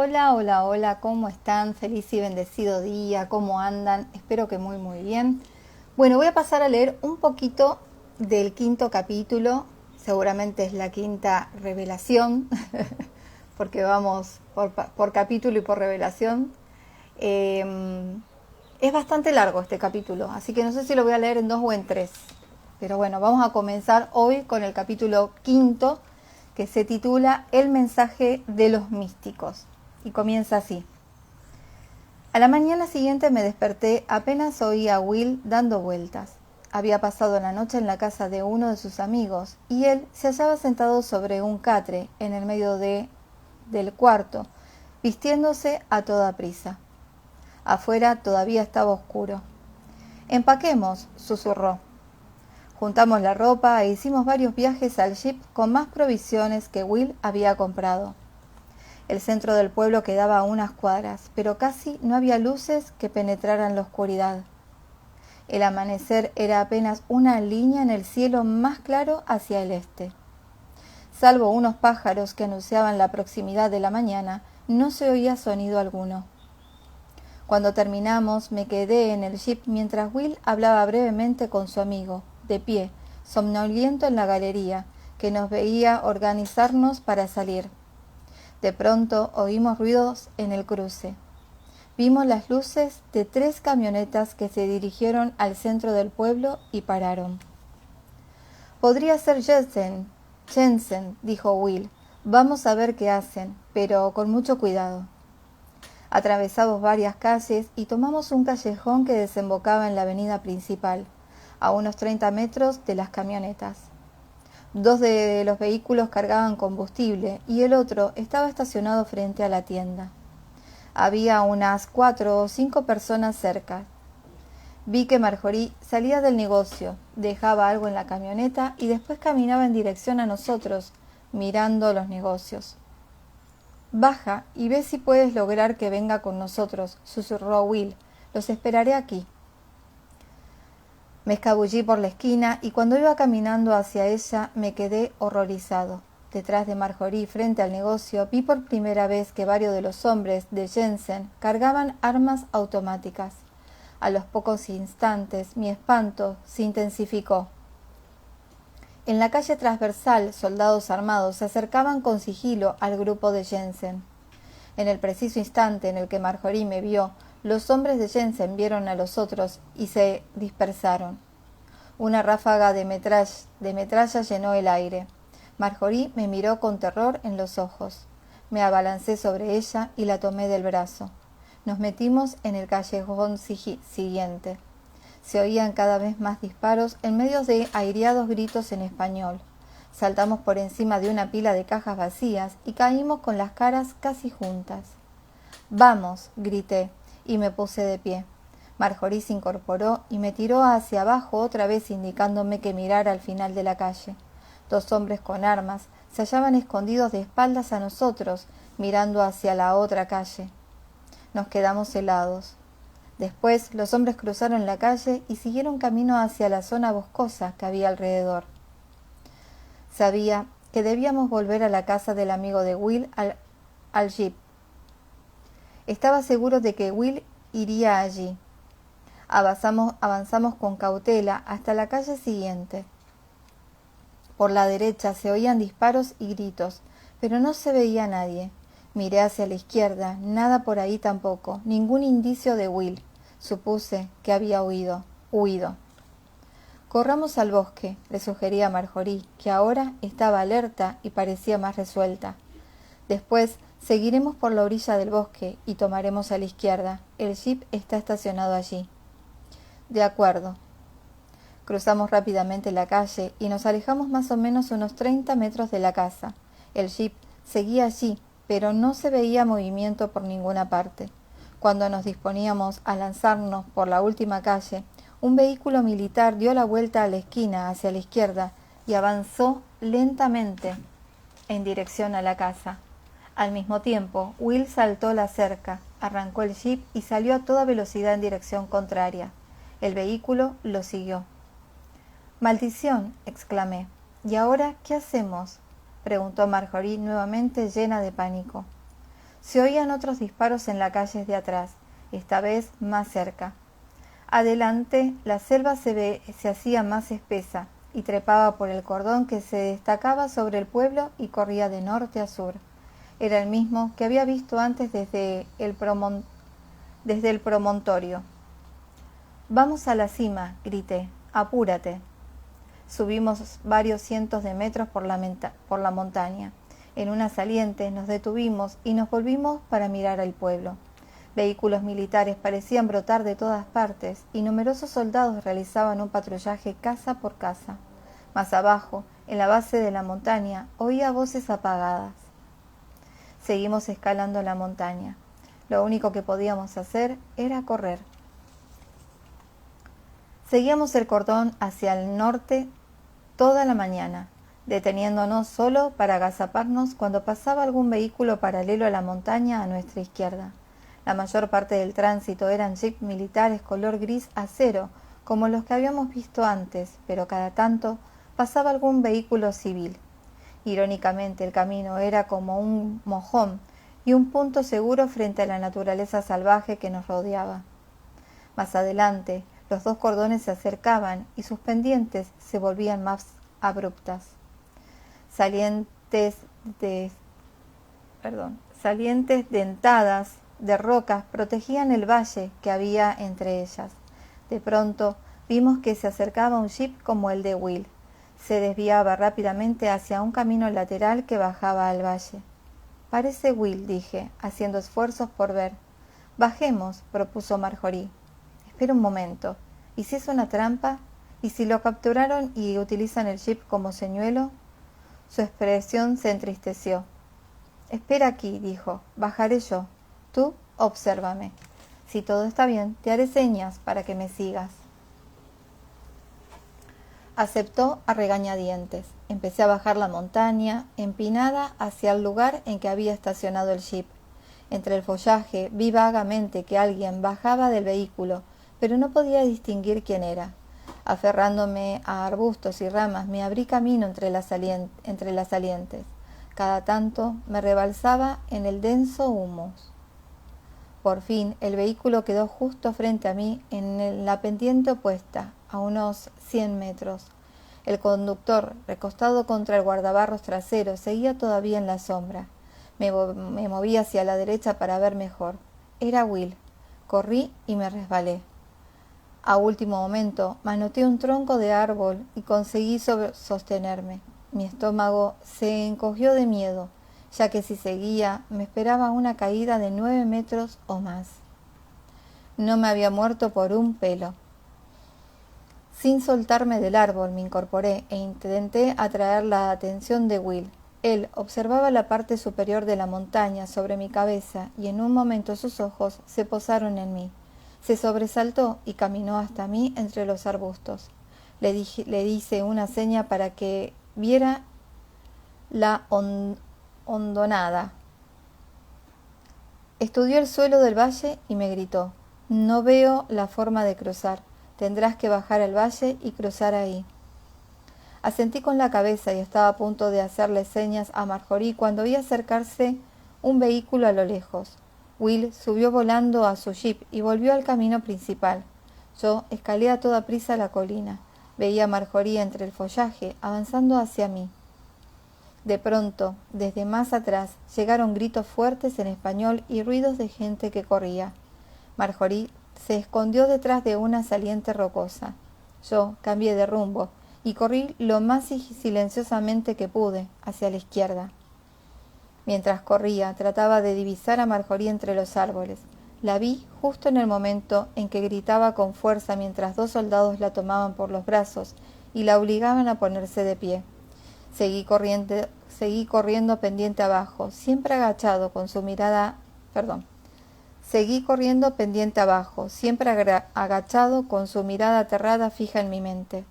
Hola, hola, hola, ¿cómo están? Feliz y bendecido día, ¿cómo andan? Espero que muy, muy bien. Bueno, voy a pasar a leer un poquito del quinto capítulo, seguramente es la quinta revelación, porque vamos por capítulo y por revelación. Es bastante largo este capítulo, así que no sé si lo voy a leer en 2 o en 3. Pero bueno, vamos a comenzar hoy con el capítulo quinto, que se titula El mensaje de los místicos. Y comienza así. A la mañana siguiente me desperté apenas oí a Will dando vueltas. Había pasado la noche en la casa de uno de sus amigos y él se hallaba sentado sobre un catre en el medio del cuarto, vistiéndose a toda prisa. Afuera todavía estaba oscuro. «Empaquemos», susurró. Juntamos la ropa e hicimos varios viajes al jeep con más provisiones que Will había comprado. El centro del pueblo quedaba a unas cuadras, pero casi no había luces que penetraran la oscuridad. El amanecer era apenas una línea en el cielo más claro hacia el este. Salvo unos pájaros que anunciaban la proximidad de la mañana, no se oía sonido alguno. Cuando terminamos, me quedé en el jeep mientras Will hablaba brevemente con su amigo, de pie, somnoliento en la galería, que nos veía organizarnos para salir. De pronto oímos ruidos en el cruce. Vimos las luces de 3 camionetas que se dirigieron al centro del pueblo y pararon. «Podría ser Jensen», dijo Will. «Vamos a ver qué hacen, pero con mucho cuidado». Atravesamos varias calles y tomamos un callejón que desembocaba en la avenida principal, a unos 30 metros de las camionetas. 2 de los vehículos cargaban combustible y el otro estaba estacionado frente a la tienda. Había unas 4 o 5 personas cerca. Vi que Marjorie salía del negocio, dejaba algo en la camioneta y después caminaba en dirección a nosotros, mirando los negocios. «Baja y ve si puedes lograr que venga con nosotros», susurró Will. «Los esperaré aquí». Me escabullí por la esquina y cuando iba caminando hacia ella me quedé horrorizado. Detrás de Marjorie, frente al negocio, vi por primera vez que varios de los hombres de Jensen cargaban armas automáticas. A los pocos instantes mi espanto se intensificó. En la calle transversal, soldados armados se acercaban con sigilo al grupo de Jensen. En el preciso instante en el que Marjorie me vio, los hombres de Jensen vieron a los otros y se dispersaron. Una ráfaga de metralla llenó el aire. Marjorie me miró con terror en los ojos. Me abalancé sobre ella y la tomé del brazo. Nos metimos en el callejón siguiente. Se oían cada vez más disparos en medio de aireados gritos en español. Saltamos por encima de una pila de cajas vacías y caímos con las caras casi juntas. «¡Vamos!», grité, y me puse de pie. Marjorie se incorporó y me tiró hacia abajo otra vez indicándome que mirara al final de la calle. 2 hombres con armas se hallaban escondidos de espaldas a nosotros, mirando hacia la otra calle. Nos quedamos helados. Después los hombres cruzaron la calle y siguieron camino hacia la zona boscosa que había alrededor. Sabía que debíamos volver a la casa del amigo de Will al jeep. Estaba seguro de que Will iría allí. Avanzamos con cautela hasta la calle siguiente. Por la derecha se oían disparos y gritos, pero no se veía a nadie. Miré hacia la izquierda, nada por ahí tampoco, ningún indicio de Will. Supuse que había huido. «Corramos al bosque», le sugería a Marjorie, que ahora estaba alerta y parecía más resuelta. «Después seguiremos por la orilla del bosque y tomaremos a la izquierda. El jeep está estacionado allí». «De acuerdo». Cruzamos rápidamente la calle y nos alejamos más o menos unos 30 metros de la casa. El jeep seguía allí, pero no se veía movimiento por ninguna parte. Cuando nos disponíamos a lanzarnos por la última calle, un vehículo militar dio la vuelta a la esquina hacia la izquierda y avanzó lentamente en dirección a la casa. Al mismo tiempo, Will saltó la cerca, arrancó el jeep y salió a toda velocidad en dirección contraria. El vehículo lo siguió. «¡Maldición!», exclamé. «¿Y ahora qué hacemos?», preguntó Marjorie nuevamente llena de pánico. Se oían otros disparos en la calle de atrás, esta vez más cerca. Adelante, la selva se hacía más espesa y trepaba por el cordón que se destacaba sobre el pueblo y corría de norte a sur. Era el mismo que había visto antes desde el promontorio. «Vamos a la cima», grité. «Apúrate». Subimos varios cientos de metros por la montaña. En una saliente nos detuvimos y nos volvimos para mirar el pueblo. Vehículos militares parecían brotar de todas partes y numerosos soldados realizaban un patrullaje casa por casa. Más abajo, en la base de la montaña, oía voces apagadas. Seguimos escalando la montaña. Lo único que podíamos hacer era correr. Seguíamos el cordón hacia el norte toda la mañana, deteniéndonos solo para agazaparnos cuando pasaba algún vehículo paralelo a la montaña a nuestra izquierda. La mayor parte del tránsito eran jeeps militares color gris acero, como los que habíamos visto antes, pero cada tanto pasaba algún vehículo civil. Irónicamente, el camino era como un mojón y un punto seguro frente a la naturaleza salvaje que nos rodeaba. Más adelante, los dos cordones se acercaban y sus pendientes se volvían más abruptas. Salientes dentadas de rocas protegían el valle que había entre ellas. De pronto vimos que se acercaba un jeep como el de Will. Se desviaba rápidamente hacia un camino lateral que bajaba al valle. «Parece Will», dije, haciendo esfuerzos por ver. «Bajemos», propuso Marjorie. «Espera un momento. ¿Y si es una trampa? ¿Y si lo capturaron y utilizan el jeep como señuelo?» Su expresión se entristeció. «Espera aquí», dijo. «Bajaré yo. Tú, obsérvame. Si todo está bien, te haré señas para que me sigas». Aceptó a regañadientes. Empecé a bajar la montaña, empinada hacia el lugar en que había estacionado el jeep. Entre el follaje vi vagamente que alguien bajaba del vehículo, pero no podía distinguir quién era. Aferrándome a arbustos y ramas, me abrí camino entre las salientes. Cada tanto me rebalsaba en el denso humo. Por fin, el vehículo quedó justo frente a mí en la pendiente opuesta, a unos 100 metros. El conductor, recostado contra el guardabarros trasero, seguía todavía en la sombra. Me moví hacia la derecha para ver mejor. Era Will. Corrí y me resbalé. A último momento, manoteé un tronco de árbol y conseguí sostenerme. Mi estómago se encogió de miedo, ya que si seguía me esperaba una caída de 9 metros o más. No me había muerto por un pelo. Sin soltarme del árbol me incorporé e intenté atraer la atención de Will. Él observaba la parte superior de la montaña sobre mi cabeza y en un momento sus ojos se posaron en mí. Se sobresaltó y caminó hasta mí entre los arbustos. Le hice una seña para que viera la hondonada. Estudió el suelo del valle y me gritó: «No veo la forma de cruzar. Tendrás que bajar al valle y cruzar ahí». Asentí con la cabeza y estaba a punto de hacerle señas a Marjorie cuando vi acercarse un vehículo a lo lejos. Will subió volando a su jeep y volvió al camino principal. Yo escalé a toda prisa la colina. Veía a Marjorie entre el follaje, avanzando hacia mí. De pronto, desde más atrás, llegaron gritos fuertes en español y ruidos de gente que corría. Marjorie se escondió detrás de una saliente rocosa. Yo cambié de rumbo y corrí lo más silenciosamente que pude, hacia la izquierda. Mientras corría, trataba de divisar a Marjorie entre los árboles. La vi justo en el momento en que gritaba con fuerza mientras 2 soldados la tomaban por los brazos y la obligaban a ponerse de pie. Seguí corriendo pendiente abajo, siempre agachado con su mirada... Seguí corriendo pendiente abajo, siempre agachado con su mirada aterrada fija en mi mente.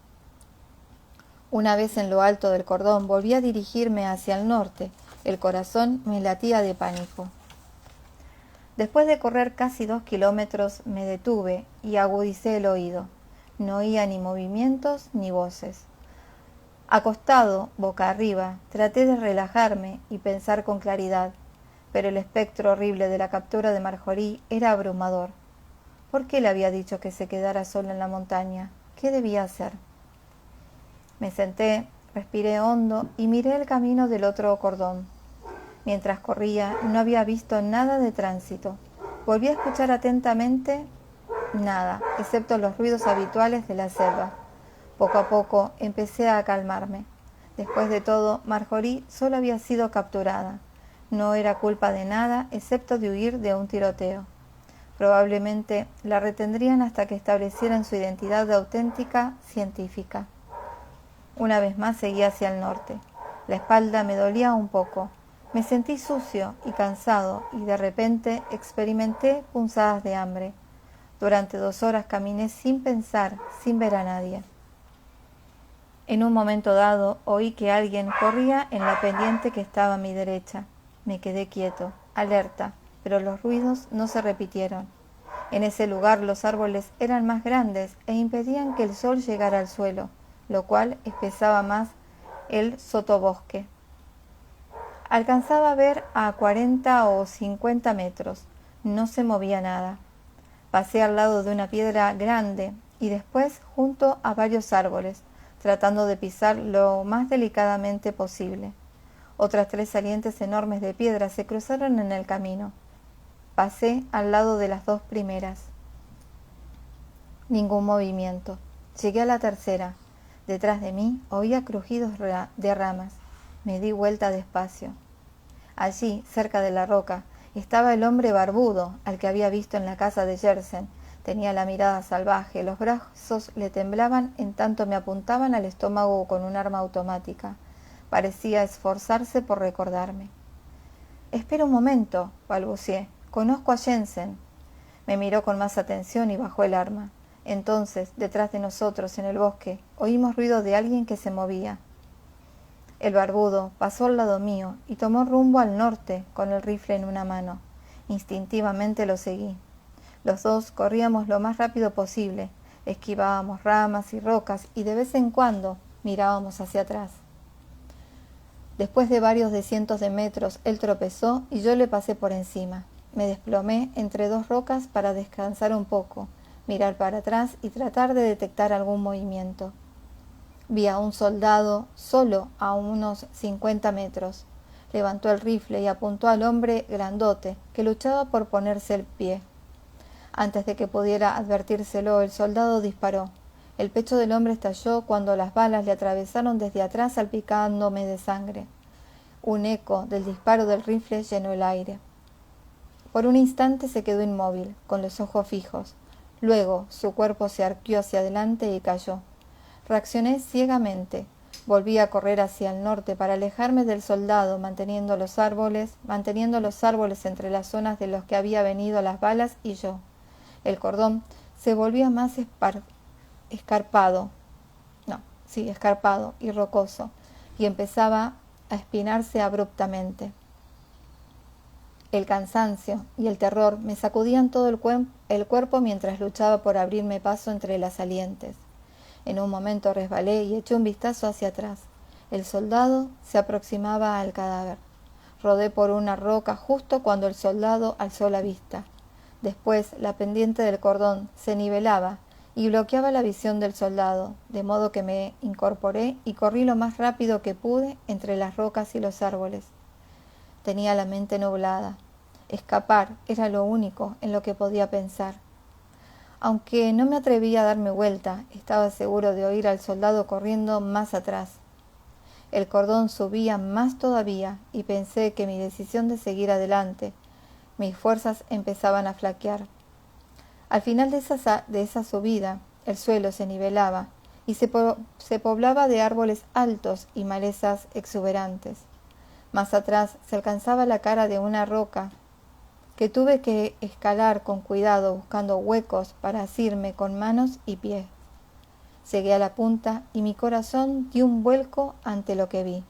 Una vez en lo alto del cordón, volví a dirigirme hacia el norte. El corazón me latía de pánico. Después de correr casi 2 kilómetros, me detuve y agudicé el oído. No oía ni movimientos ni voces. Acostado, boca arriba, traté de relajarme y pensar con claridad. pero el espectro horrible de la captura de Marjorie era abrumador. ¿Por qué le había dicho que se quedara sola en la montaña? ¿Qué debía hacer? Me senté, respiré hondo y miré el camino del otro cordón. Mientras corría no había visto nada de tránsito. Volví a escuchar atentamente nada, excepto los ruidos habituales de la selva. Poco a poco empecé a calmarme. Después de todo, Marjorie solo había sido capturada. No era culpa de nada, excepto de huir de un tiroteo. Probablemente la retendrían hasta que establecieran su identidad auténtica científica. Una vez más seguí hacia el norte. La espalda me dolía un poco. Me sentí sucio y cansado y de repente experimenté punzadas de hambre. Durante 2 horas caminé sin pensar, sin ver a nadie. En un momento dado oí que alguien corría en la pendiente que estaba a mi derecha. Me quedé quieto, alerta, pero los ruidos no se repitieron. En ese lugar los árboles eran más grandes e impedían que el sol llegara al suelo, lo cual espesaba más el sotobosque. Alcanzaba a ver a 40 o 50 metros. No se movía nada. Pasé al lado de una piedra grande y después junto a varios árboles, tratando de pisar lo más delicadamente posible. Otras 3 salientes enormes de piedra se cruzaron en el camino. Pasé al lado de las 2 primeras. Ningún movimiento. Llegué a la tercera. Detrás de mí oía crujidos de ramas. Me di vuelta despacio. Allí, cerca de la roca, estaba el hombre barbudo al que había visto en la casa de Yersen. Tenía la mirada salvaje, los brazos le temblaban en tanto me apuntaban al estómago con un arma automática. Parecía esforzarse por recordarme. «Espera un momento», balbuceé. «Conozco a Jensen». Me miró con más atención y bajó el arma. Entonces, detrás de nosotros, en el bosque, oímos ruido de alguien que se movía. El barbudo pasó al lado mío y tomó rumbo al norte con el rifle en una mano. Instintivamente lo seguí. Los dos corríamos lo más rápido posible, esquivábamos ramas y rocas y de vez en cuando mirábamos hacia atrás. Después de varios de cientos de metros, él tropezó y yo le pasé por encima. Me desplomé entre 2 rocas para descansar un poco, mirar para atrás y tratar de detectar algún movimiento. Vi a un soldado solo a unos 50 metros. Levantó el rifle y apuntó al hombre grandote que luchaba por ponerse el pie. Antes de que pudiera advertírselo, el soldado disparó. El pecho del hombre estalló cuando las balas le atravesaron desde atrás salpicándome de sangre. Un eco del disparo del rifle llenó el aire. Por un instante se quedó inmóvil, con los ojos fijos. Luego su cuerpo se arqueó hacia adelante y cayó. Reaccioné ciegamente. Volví a correr hacia el norte para alejarme del soldado, manteniendo los árboles entre las zonas de los que había venido las balas y yo. El cordón se volvía más escarpado y rocoso, y empezaba a espinarse abruptamente. El cansancio y el terror me sacudían todo el cuerpo mientras luchaba por abrirme paso entre las salientes. En un momento resbalé y eché un vistazo hacia atrás. El soldado se aproximaba al cadáver. Rodé por una roca justo cuando el soldado alzó la vista. Después, la pendiente del cordón se nivelaba y bloqueaba la visión del soldado, de modo que me incorporé y corrí lo más rápido que pude entre las rocas y los árboles. Tenía la mente nublada. Escapar era lo único en lo que podía pensar. Aunque no me atrevía a darme vuelta, estaba seguro de oír al soldado corriendo más atrás. El cordón subía más todavía y pensé que mi decisión de seguir adelante, mis fuerzas empezaban a flaquear. Al final de esa subida, el suelo se nivelaba y se poblaba de árboles altos y malezas exuberantes. Más atrás se alcanzaba la cara de una roca que tuve que escalar con cuidado buscando huecos para asirme con manos y pies. Llegué a la punta y mi corazón dio un vuelco ante lo que vi.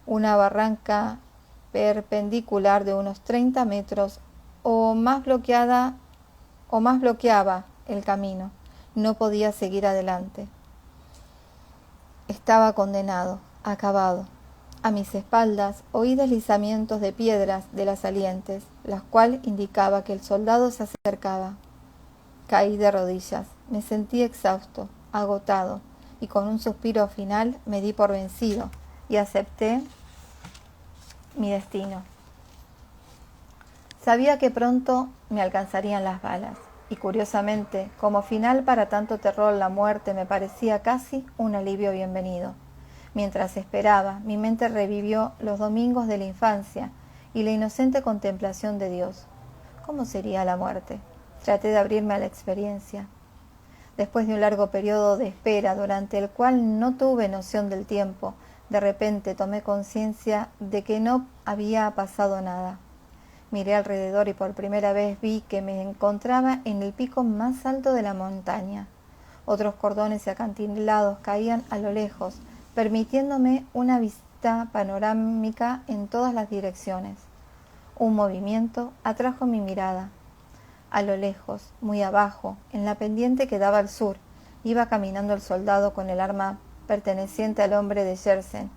Una barranca perpendicular de unos 30 metros o más bloqueaba el camino. No podía seguir adelante. Estaba condenado, acabado. A mis espaldas oí deslizamientos de piedras de las salientes, las cuales indicaba que el soldado se acercaba. Caí de rodillas, me sentí exhausto, agotado, y con un suspiro final me di por vencido y acepté mi destino. Sabía que pronto me alcanzarían las balas, y curiosamente, como final para tanto terror, la muerte me parecía casi un alivio bienvenido. Mientras esperaba, mi mente revivió los domingos de la infancia y la inocente contemplación de Dios. ¿Cómo sería la muerte? Traté de abrirme a la experiencia. Después de un largo periodo de espera, durante el cual no tuve noción del tiempo, de repente tomé conciencia de que no había pasado nada. Miré alrededor y por primera vez vi que me encontraba en el pico más alto de la montaña. Otros cordones y acantilados caían a lo lejos, permitiéndome una vista panorámica en todas las direcciones. Un movimiento atrajo mi mirada. A lo lejos, muy abajo, en la pendiente que daba al sur, iba caminando el soldado con el arma perteneciente al hombre de Yersen,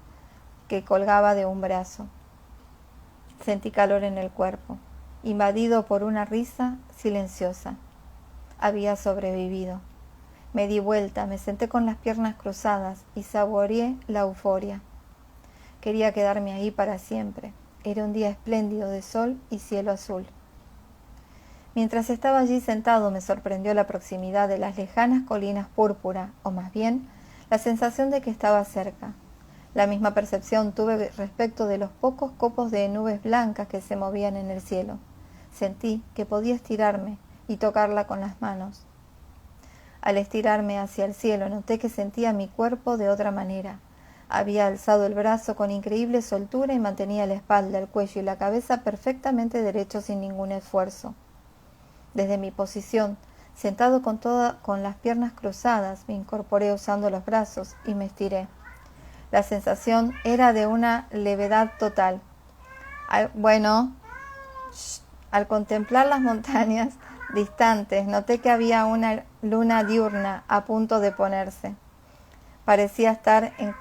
que colgaba de un brazo. Sentí calor en el cuerpo, invadido por una risa silenciosa. Había sobrevivido. Me di vuelta, me senté con las piernas cruzadas y saboreé la euforia. Quería quedarme ahí para siempre. Era un día espléndido de sol y cielo azul. Mientras estaba allí sentado me sorprendió la proximidad de las lejanas colinas púrpura, o más bien, la sensación de que estaba cerca. La misma percepción tuve respecto de los pocos copos de nubes blancas que se movían en el cielo. Sentí que podía estirarme y tocarla con las manos. Al estirarme hacia el cielo noté que sentía mi cuerpo de otra manera. Había alzado el brazo con increíble soltura y mantenía la espalda, el cuello y la cabeza perfectamente derechos sin ningún esfuerzo. Desde mi posición, sentado con las piernas cruzadas, me incorporé usando los brazos y me estiré. La sensación era de una levedad total. Al contemplar las montañas distantes, noté que había una luna diurna a punto de ponerse. Parecía estar en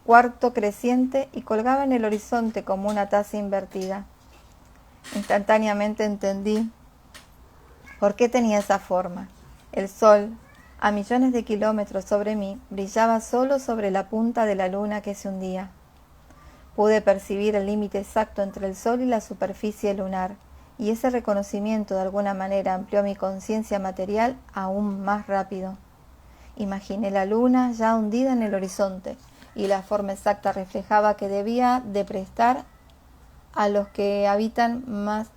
cuarto creciente y colgaba en el horizonte como una taza invertida. Instantáneamente entendí por qué tenía esa forma. El sol, a millones de kilómetros sobre mí, brillaba solo sobre la punta de la luna que se hundía. Pude percibir el límite exacto entre el sol y la superficie lunar, y ese reconocimiento de alguna manera amplió mi conciencia material aún más rápido. Imaginé la luna ya hundida en el horizonte, y la forma exacta reflejaba que debía de prestar a los que habitan más...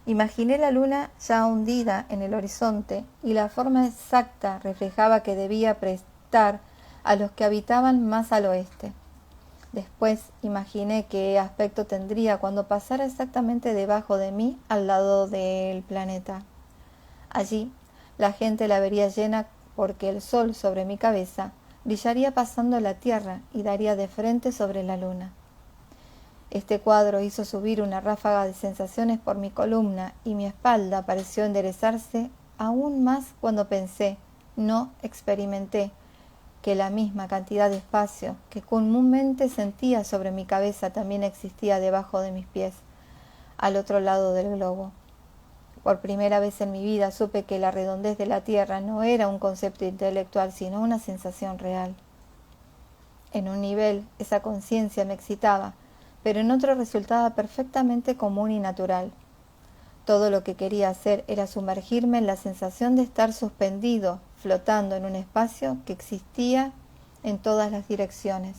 Imaginé la luna ya hundida en el horizonte, y la forma exacta reflejaba que debía prestar a los que habitaban más al oeste. Después imaginé qué aspecto tendría cuando pasara exactamente debajo de mí al lado del planeta. Allí la gente la vería llena porque el sol sobre mi cabeza brillaría pasando la tierra y daría de frente sobre la luna. Este cuadro hizo subir una ráfaga de sensaciones por mi columna y mi espalda pareció enderezarse aún más cuando experimenté que la misma cantidad de espacio que comúnmente sentía sobre mi cabeza también existía debajo de mis pies, al otro lado del globo. Por primera vez en mi vida supe que la redondez de la Tierra no era un concepto intelectual, sino una sensación real. En un nivel, esa conciencia me excitaba, pero en otro resultaba perfectamente común y natural. Todo lo que quería hacer era sumergirme en la sensación de estar suspendido, flotando en un espacio que existía en todas las direcciones.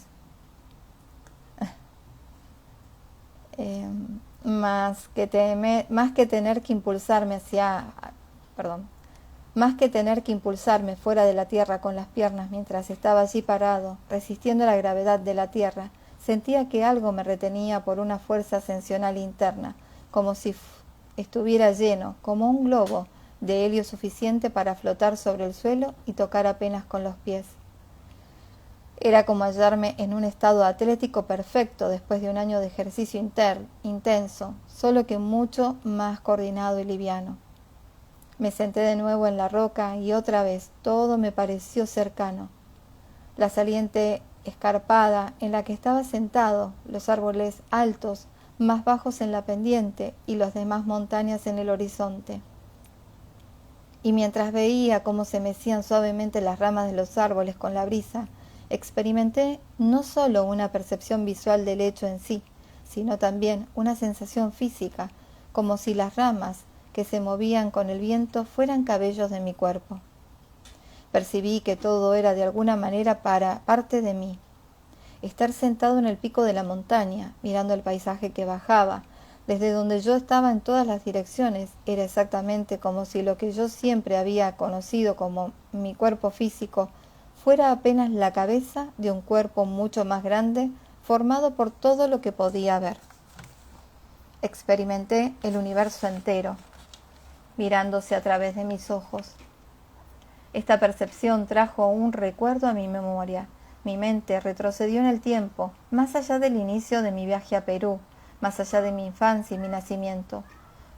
Más que tener que impulsarme fuera de la tierra con las piernas mientras estaba allí parado, resistiendo la gravedad de la tierra, sentía que algo me retenía por una fuerza ascensional interna, como si estuviera lleno, como un globo, de helio suficiente para flotar sobre el suelo y tocar apenas con los pies. Era como hallarme en un estado atlético perfecto después de un año de ejercicio intenso, solo que mucho más coordinado y liviano. Me senté de nuevo en la roca y otra vez todo me pareció cercano. La saliente escarpada en la que estaba sentado, los árboles altos, más bajos en la pendiente y las demás montañas en el horizonte. Y mientras veía cómo se mecían suavemente las ramas de los árboles con la brisa, experimenté no solo una percepción visual del hecho en sí, sino también una sensación física, como si las ramas que se movían con el viento fueran cabellos de mi cuerpo. Percibí que todo era de alguna manera parte de mí. Estar sentado en el pico de la montaña, mirando el paisaje que bajaba, desde donde yo estaba en todas las direcciones, era exactamente como si lo que yo siempre había conocido como mi cuerpo físico fuera apenas la cabeza de un cuerpo mucho más grande, formado por todo lo que podía ver. Experimenté el universo entero, mirándose a través de mis ojos. Esta percepción trajo un recuerdo a mi memoria. Mi mente retrocedió en el tiempo, más allá del inicio de mi viaje a Perú, más allá de mi infancia y mi nacimiento.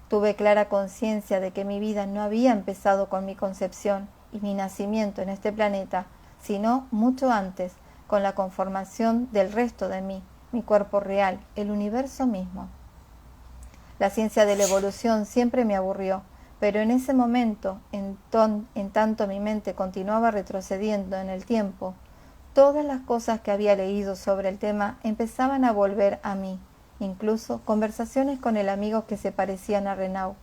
Tuve clara conciencia de que mi vida no había empezado con mi concepción y mi nacimiento en este planeta, sino mucho antes, con la conformación del resto de mí, mi cuerpo real, el universo mismo. La ciencia de la evolución siempre me aburrió, pero en ese momento, en tanto mi mente continuaba retrocediendo en el tiempo, todas las cosas que había leído sobre el tema empezaban a volver a mí, incluso conversaciones con el amigo que se parecían a Renaud.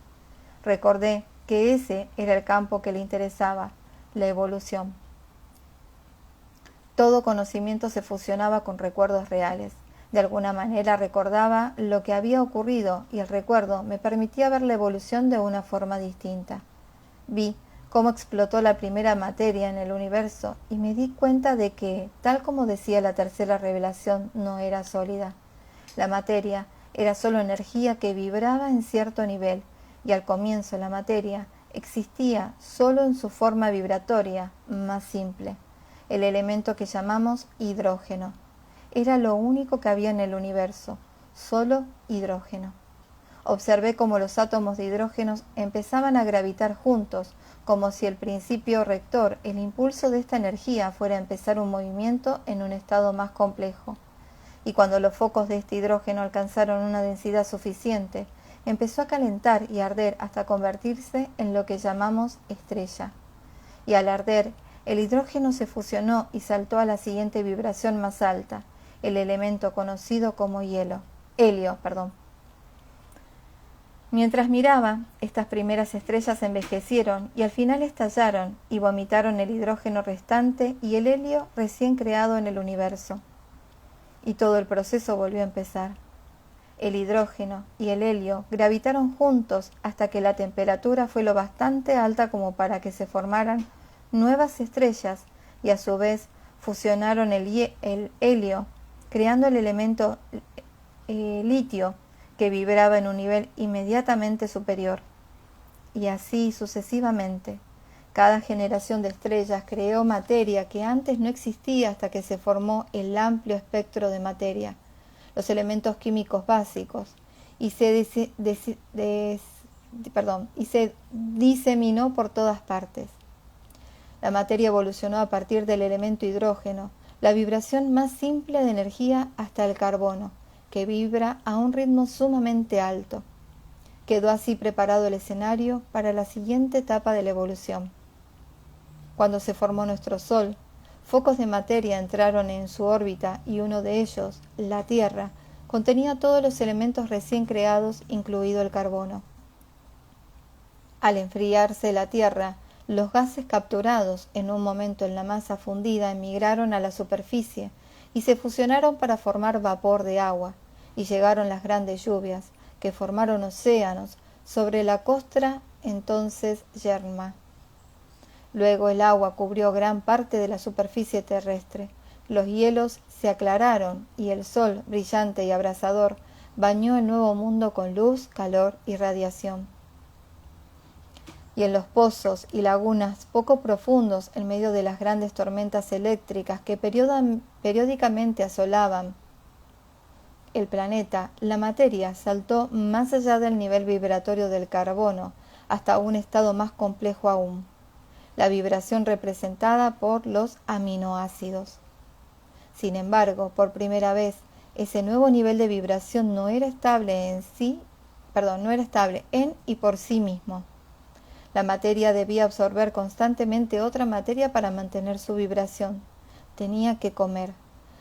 Recordé que ese era el campo que le interesaba, la evolución. Todo conocimiento se fusionaba con recuerdos reales. De alguna manera recordaba lo que había ocurrido y el recuerdo me permitía ver la evolución de una forma distinta. Vi cómo explotó la primera materia en el universo y me di cuenta de que, tal como decía la tercera revelación, no era sólida. La materia era solo energía que vibraba en cierto nivel y al comienzo la materia existía solo en su forma vibratoria más simple, el elemento que llamamos hidrógeno. Era lo único que había en el universo, solo hidrógeno. Observé cómo los átomos de hidrógeno empezaban a gravitar juntos, como si el principio rector, el impulso de esta energía, fuera a empezar un movimiento en un estado más complejo. Y cuando los focos de este hidrógeno alcanzaron una densidad suficiente, empezó a calentar y arder hasta convertirse en lo que llamamos estrella. Y al arder, el hidrógeno se fusionó y saltó a la siguiente vibración más alta, el elemento conocido como helio. Mientras miraba, estas primeras estrellas envejecieron y al final estallaron y vomitaron el hidrógeno restante y el helio recién creado en el universo. Y todo el proceso volvió a empezar. El hidrógeno y el helio gravitaron juntos hasta que la temperatura fue lo bastante alta como para que se formaran nuevas estrellas y a su vez fusionaron el helio, creando el elemento litio, que vibraba en un nivel inmediatamente superior. Y así sucesivamente. Cada generación de estrellas creó materia que antes no existía hasta que se formó el amplio espectro de materia, los elementos químicos básicos, y se diseminó por todas partes. La materia evolucionó a partir del elemento hidrógeno, la vibración más simple de energía, hasta el carbono, que vibra a un ritmo sumamente alto. Quedó así preparado el escenario para la siguiente etapa de la evolución. Cuando se formó nuestro Sol, focos de materia entraron en su órbita y uno de ellos, la Tierra, contenía todos los elementos recién creados, incluido el carbono. Al enfriarse la Tierra, los gases capturados en un momento en la masa fundida emigraron a la superficie y se fusionaron para formar vapor de agua, y llegaron las grandes lluvias, que formaron océanos sobre la costra entonces yerma. Luego el agua cubrió gran parte de la superficie terrestre, los hielos se aclararon y el sol, brillante y abrasador, bañó el nuevo mundo con luz, calor y radiación. Y en los pozos y lagunas poco profundos, en medio de las grandes tormentas eléctricas que periódicamente asolaban el planeta, la materia saltó más allá del nivel vibratorio del carbono, hasta un estado más complejo aún, la vibración representada por los aminoácidos. Sin embargo, por primera vez, ese nuevo nivel de vibración no era estable en y por sí mismo. La materia debía absorber constantemente otra materia para mantener su vibración. Tenía que comer.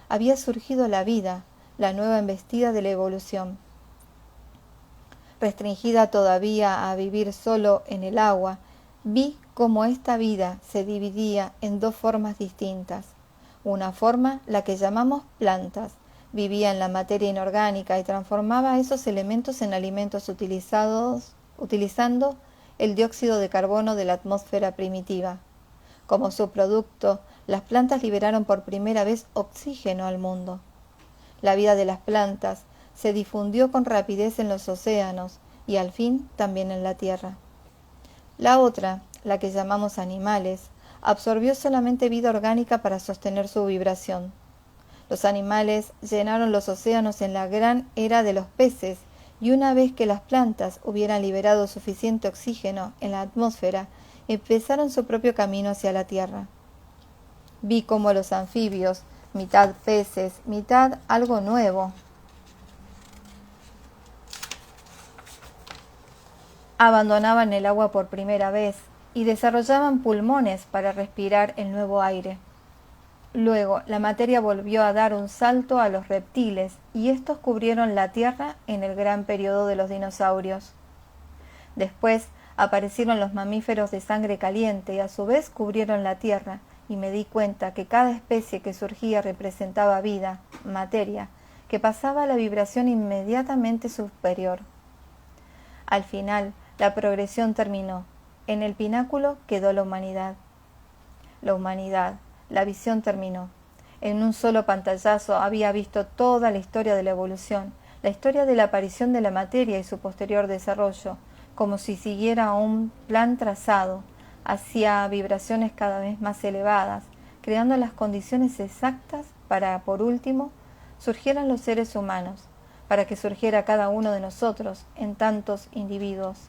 Había surgido la vida, la nueva embestida de la evolución. Restringida todavía a vivir solo en el agua, vi cómo esta vida se dividía en dos formas distintas. Una forma, la que llamamos plantas, vivía en la materia inorgánica y transformaba esos elementos en alimentos utilizando el dióxido de carbono de la atmósfera primitiva. Como subproducto, las plantas liberaron por primera vez oxígeno al mundo. La vida de las plantas se difundió con rapidez en los océanos y al fin también en la tierra. La otra, la que llamamos animales, absorbió solamente vida orgánica para sostener su vibración. Los animales llenaron los océanos en la gran era de los peces, y una vez que las plantas hubieran liberado suficiente oxígeno en la atmósfera, empezaron su propio camino hacia la tierra. Vi cómo los anfibios, mitad peces, mitad algo nuevo, abandonaban el agua por primera vez y desarrollaban pulmones para respirar el nuevo aire. Luego, la materia volvió a dar un salto a los reptiles y estos cubrieron la Tierra en el gran periodo de los dinosaurios. Después aparecieron los mamíferos de sangre caliente y a su vez cubrieron la Tierra, y me di cuenta que cada especie que surgía representaba vida, materia, que pasaba a la vibración inmediatamente superior. Al final, la progresión terminó. En el pináculo quedó la humanidad. La visión terminó. En un solo pantallazo había visto toda la historia de la evolución, la historia de la aparición de la materia y su posterior desarrollo, como si siguiera un plan trazado hacia vibraciones cada vez más elevadas, creando las condiciones exactas para, por último, surgieran los seres humanos, para que surgiera cada uno de nosotros en tantos individuos.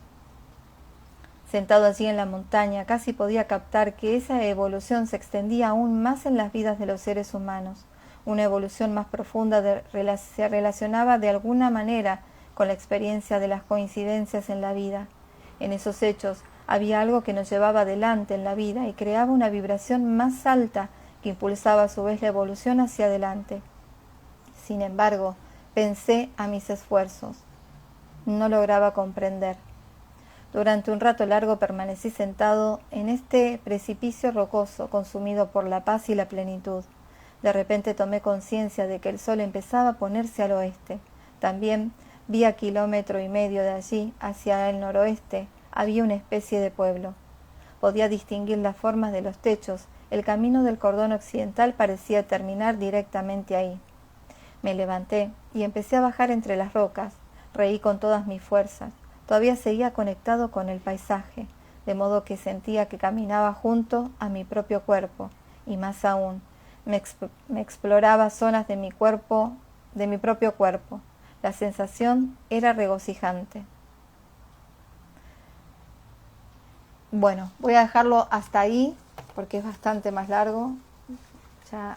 Sentado allí en la montaña, casi podía captar que esa evolución se extendía aún más en las vidas de los seres humanos. Una evolución más profunda se relacionaba de alguna manera con la experiencia de las coincidencias en la vida. En esos hechos había algo que nos llevaba adelante en la vida y creaba una vibración más alta que impulsaba a su vez la evolución hacia adelante. Sin embargo, pensé a mis esfuerzos. No lograba comprender. Durante un rato largo permanecí sentado en este precipicio rocoso, consumido por la paz y la plenitud. De repente tomé conciencia de que el sol empezaba a ponerse al oeste. También vi a 1,5 kilómetros de allí, hacia el noroeste, había una especie de pueblo. Podía distinguir las formas de los techos. El camino del cordón occidental parecía terminar directamente ahí. Me levanté y empecé a bajar entre las rocas. Reí con todas mis fuerzas. Todavía seguía conectado con el paisaje, de modo que sentía que caminaba junto a mi propio cuerpo, y más aún, me exploraba zonas de mi propio cuerpo. La sensación era regocijante. Bueno, voy a dejarlo hasta ahí, porque es bastante más largo. Ya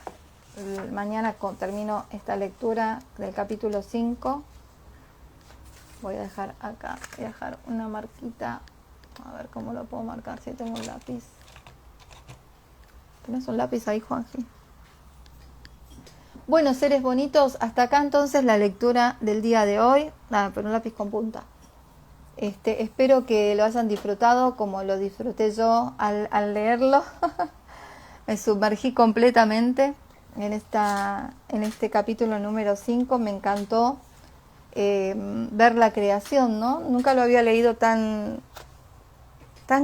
mañana termino esta lectura del capítulo 5. Voy a dejar acá, voy a dejar una marquita, a ver cómo lo puedo marcar, si tengo un lápiz. ¿Tenés un lápiz ahí, Juanji? Bueno, seres bonitos, hasta acá entonces la lectura del día de hoy. Pero un lápiz con punta. Espero que lo hayan disfrutado como lo disfruté yo al leerlo. Me sumergí completamente en este capítulo número 5, me encantó. Ver la creación, ¿no? Nunca lo había leído tan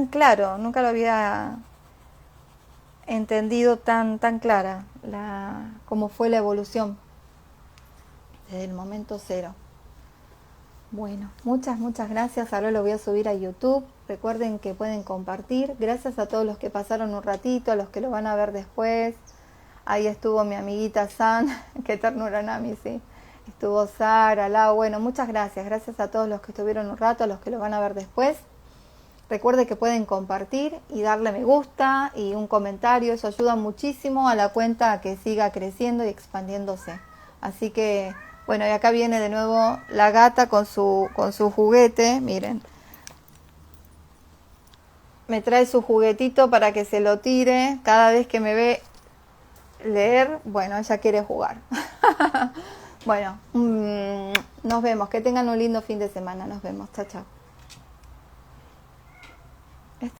claro, nunca lo había entendido tan clara cómo fue la evolución desde el momento cero. Bueno, muchas gracias. Ahora lo voy a subir a YouTube. Recuerden que pueden compartir. Gracias a todos los que pasaron un ratito, a los que lo van a ver después. Ahí estuvo mi amiguita San, qué ternura, Nami, sí. Estuvo Sara, Lau, bueno, muchas gracias. Gracias a todos los que estuvieron un rato, a los que lo van a ver después. Recuerde que pueden compartir y darle me gusta y un comentario, eso ayuda muchísimo a la cuenta a que siga creciendo y expandiéndose. Así que, bueno, y acá viene de nuevo la gata con su juguete, miren. Me trae su juguetito para que se lo tire. Cada vez que me ve leer, bueno, ella quiere jugar. Bueno, nos vemos. Que tengan un lindo fin de semana. Nos vemos. Chao, chao.